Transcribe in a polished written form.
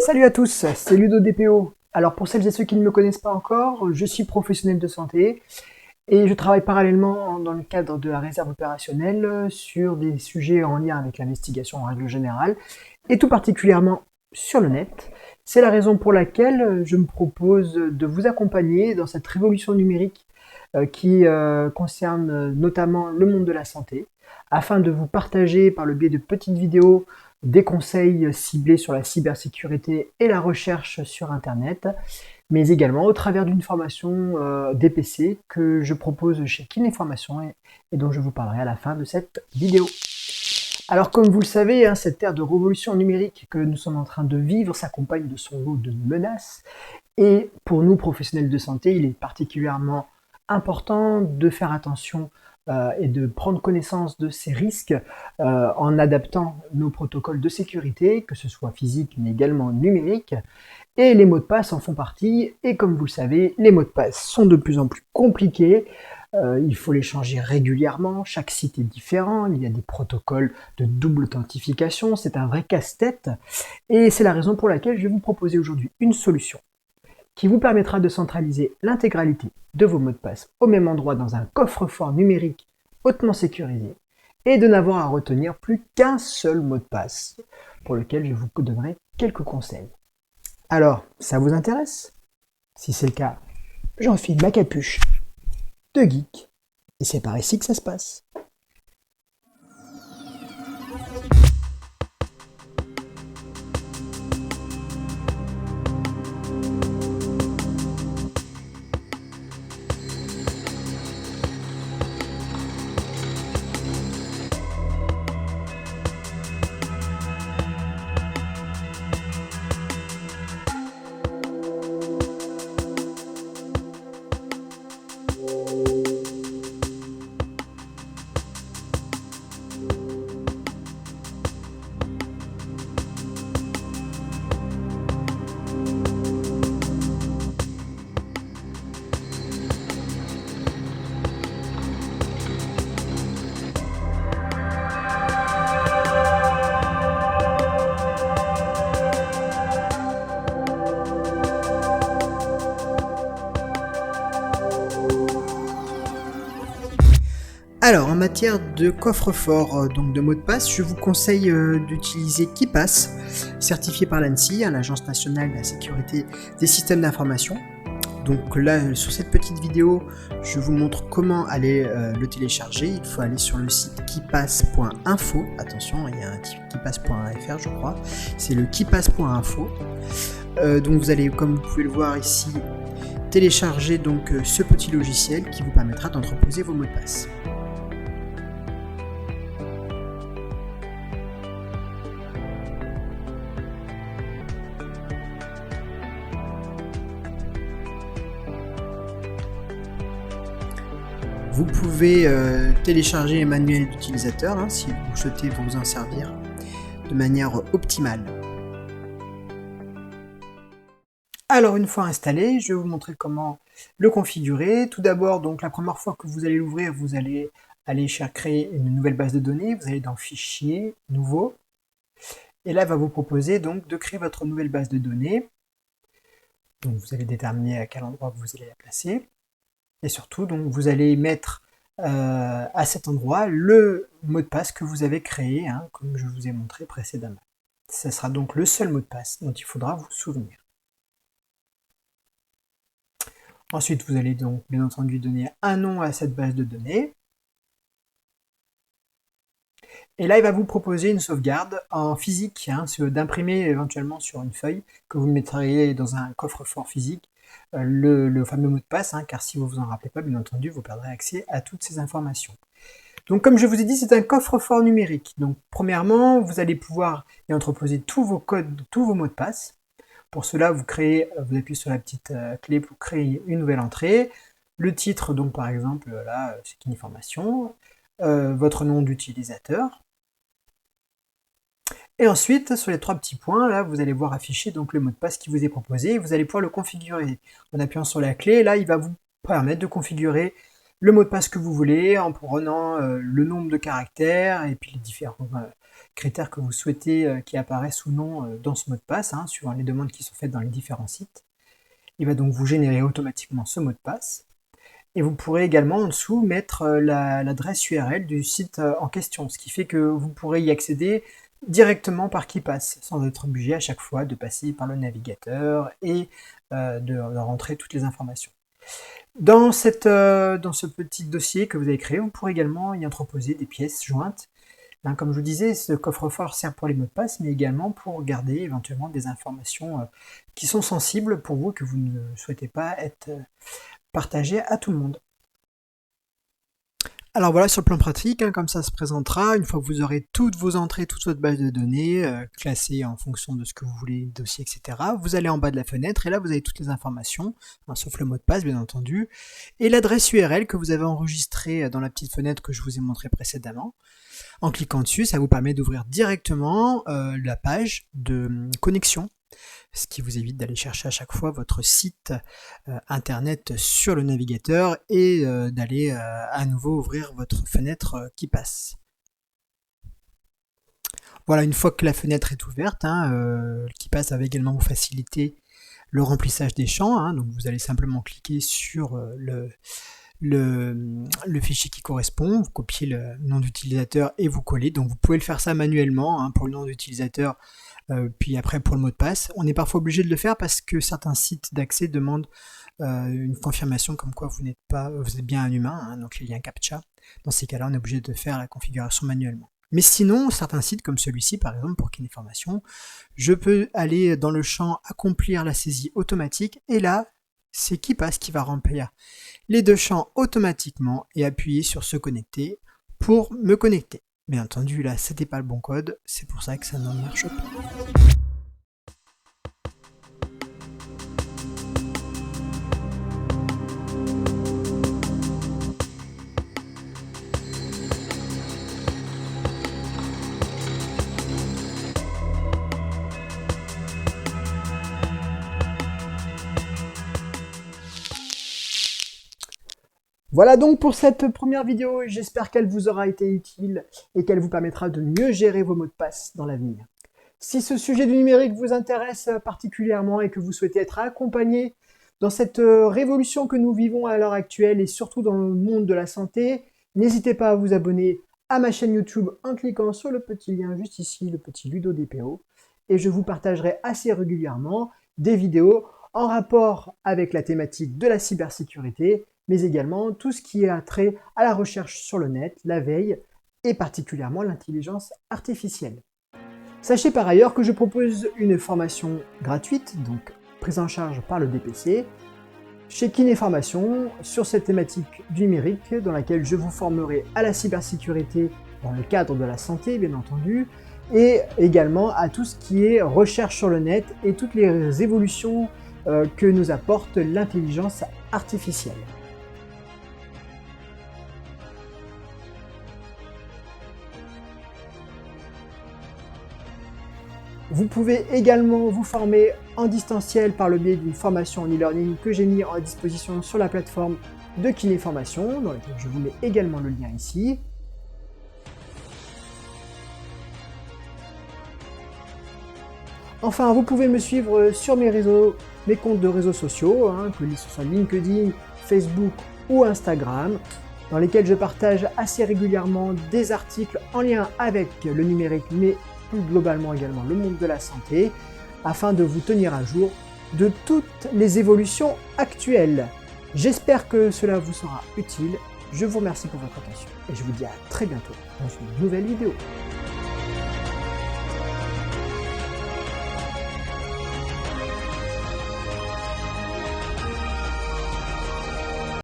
Salut à tous, c'est Ludo DPO. Alors pour celles et ceux qui ne me connaissent pas encore, je suis professionnel de santé et je travaille parallèlement dans le cadre de la réserve opérationnelle sur des sujets en lien avec l'investigation en règle générale et tout particulièrement sur le net. C'est la raison pour laquelle je me propose de vous accompagner dans cette révolution numérique qui concerne notamment le monde de la santé, afin de vous partager par le biais de petites vidéos des conseils ciblés sur la cybersécurité et la recherche sur Internet, mais également au travers d'une formation DPC que je propose chez Kinéformation et dont je vous parlerai à la fin de cette vidéo. Alors comme vous le savez, cette ère de révolution numérique que nous sommes en train de vivre s'accompagne de son lot de menaces et pour nous professionnels de santé, il est particulièrement important de faire attention et de prendre connaissance de ces risques en adaptant nos protocoles de sécurité, que ce soit physique mais également numérique. Et les mots de passe en font partie. Et comme vous le savez, les mots de passe sont de plus en plus compliqués. Il faut les changer régulièrement. Chaque site est différent. Il y a des protocoles de double authentification. C'est un vrai casse-tête. Et c'est la raison pour laquelle je vais vous proposer aujourd'hui une solution qui vous permettra de centraliser l'intégralité de vos mots de passe au même endroit dans un coffre-fort numérique hautement sécurisé et de n'avoir à retenir plus qu'un seul mot de passe pour lequel je vous donnerai quelques conseils. Alors, ça vous intéresse? Si c'est le cas, j'enfile ma capuche de geek et c'est par ici que ça se passe. Alors, en matière de coffre-fort, donc de mots de passe, je vous conseille d'utiliser KeePass, certifié par l'ANSSI, l'Agence nationale de la sécurité des systèmes d'information. Donc là, sur cette petite vidéo, je vous montre comment aller le télécharger. Il faut aller sur le site keepass.info. Attention, il y a un keepass.fr, je crois. C'est le keepass.info. Donc vous allez, comme vous pouvez le voir ici, télécharger donc ce petit logiciel qui vous permettra d'entreposer vos mots de passe. Vous pouvez télécharger les manuels d'utilisateur si vous souhaitez vous en servir de manière optimale. Alors une fois installé, je vais vous montrer comment le configurer. Tout d'abord, donc la première fois que vous allez l'ouvrir, vous allez aller créer une nouvelle base de données. Vous allez dans Fichier, Nouveau. Et là, il va vous proposer donc de créer votre nouvelle base de données. Donc vous allez déterminer à quel endroit vous allez la placer. Et surtout, donc, vous allez mettre à cet endroit le mot de passe que vous avez créé, comme je vous ai montré précédemment. Ce sera donc le seul mot de passe dont il faudra vous souvenir. Ensuite, vous allez donc bien entendu donner un nom à cette base de données. Et là, il va vous proposer une sauvegarde en physique, d'imprimer éventuellement sur une feuille que vous mettriez dans un coffre-fort physique. Le fameux mot de passe, car si vous ne vous en rappelez pas, bien entendu, vous perdrez accès à toutes ces informations. Donc comme je vous ai dit, c'est un coffre-fort numérique. Donc premièrement, vous allez pouvoir y entreposer tous vos codes, tous vos mots de passe. Pour cela, vous appuyez sur la petite clé pour créer une nouvelle entrée. Le titre, donc par exemple, là, c'est Kinéformation. Votre nom d'utilisateur. Et ensuite, sur les trois petits points, là, vous allez voir afficher donc le mot de passe qui vous est proposé et vous allez pouvoir le configurer. En appuyant sur la clé, là, il va vous permettre de configurer le mot de passe que vous voulez en prenant le nombre de caractères et puis les différents critères que vous souhaitez qui apparaissent ou non dans ce mot de passe, hein, suivant les demandes qui sont faites dans les différents sites. Il va donc vous générer automatiquement ce mot de passe. Et vous pourrez également en dessous mettre l'adresse URL du site en question, ce qui fait que vous pourrez y accéder directement par KeePass, sans être obligé à chaque fois de passer par le navigateur et de rentrer toutes les informations. Dans ce petit dossier que vous avez créé, vous pourrez également y entreposer des pièces jointes. Hein, comme je vous disais, ce coffre-fort sert pour les mots de passe, mais également pour garder éventuellement des informations qui sont sensibles pour vous, que vous ne souhaitez pas être partagées à tout le monde. Alors voilà, sur le plan pratique, hein, comme ça se présentera, une fois que vous aurez toutes vos entrées, toute votre base de données, classées en fonction de ce que vous voulez, dossier, etc., vous allez en bas de la fenêtre, et là vous avez toutes les informations, hein, sauf le mot de passe bien entendu, et l'adresse URL que vous avez enregistrée dans la petite fenêtre que je vous ai montrée précédemment. En cliquant dessus, ça vous permet d'ouvrir directement la page de connexion, ce qui vous évite d'aller chercher à chaque fois votre site internet sur le navigateur et d'aller à nouveau ouvrir votre fenêtre KeePass. Voilà, une fois que la fenêtre est ouverte, hein, KeePass va également vous faciliter le remplissage des champs, hein, donc vous allez simplement cliquer sur le fichier qui correspond, vous copiez le nom d'utilisateur et vous collez, donc vous pouvez le faire ça manuellement, hein, pour le nom d'utilisateur, puis après pour le mot de passe. On est parfois obligé de le faire parce que certains sites d'accès demandent une confirmation comme quoi vous êtes bien un humain, hein, donc il y a un CAPTCHA. Dans ces cas-là, on est obligé de faire la configuration manuellement. Mais sinon, certains sites comme celui-ci, par exemple pour Kinéformation, je peux aller dans le champ accomplir la saisie automatique, et là, c'est KeePass qui va remplir les deux champs automatiquement et appuyer sur se connecter pour me connecter. Bien entendu, là, c'était pas le bon code, c'est pour ça que ça ne marche pas. Voilà donc pour cette première vidéo, j'espère qu'elle vous aura été utile et qu'elle vous permettra de mieux gérer vos mots de passe dans l'avenir. Si ce sujet du numérique vous intéresse particulièrement et que vous souhaitez être accompagné dans cette révolution que nous vivons à l'heure actuelle et surtout dans le monde de la santé, n'hésitez pas à vous abonner à ma chaîne YouTube en cliquant sur le petit lien juste ici, le petit Ludo DPO, et je vous partagerai assez régulièrement des vidéos en rapport avec la thématique de la cybersécurité, mais également tout ce qui a trait à la recherche sur le net, la veille et particulièrement l'intelligence artificielle. Sachez par ailleurs que je propose une formation gratuite, donc prise en charge par le DPC, chez Kinéformation sur cette thématique du numérique dans laquelle je vous formerai à la cybersécurité dans le cadre de la santé bien entendu, et également à tout ce qui est recherche sur le net et toutes les évolutions que nous apporte l'intelligence artificielle. Vous pouvez également vous former en distanciel par le biais d'une formation en e-learning que j'ai mis à disposition sur la plateforme de Kinéformation, dans laquelle je vous mets également le lien ici. Enfin, vous pouvez me suivre sur mes comptes de réseaux sociaux, hein, que ce soit LinkedIn, Facebook ou Instagram, dans lesquels je partage assez régulièrement des articles en lien avec le numérique, mais plus globalement également le monde de la santé, afin de vous tenir à jour de toutes les évolutions actuelles. J'espère que cela vous sera utile. Je vous remercie pour votre attention et je vous dis à très bientôt dans une nouvelle vidéo.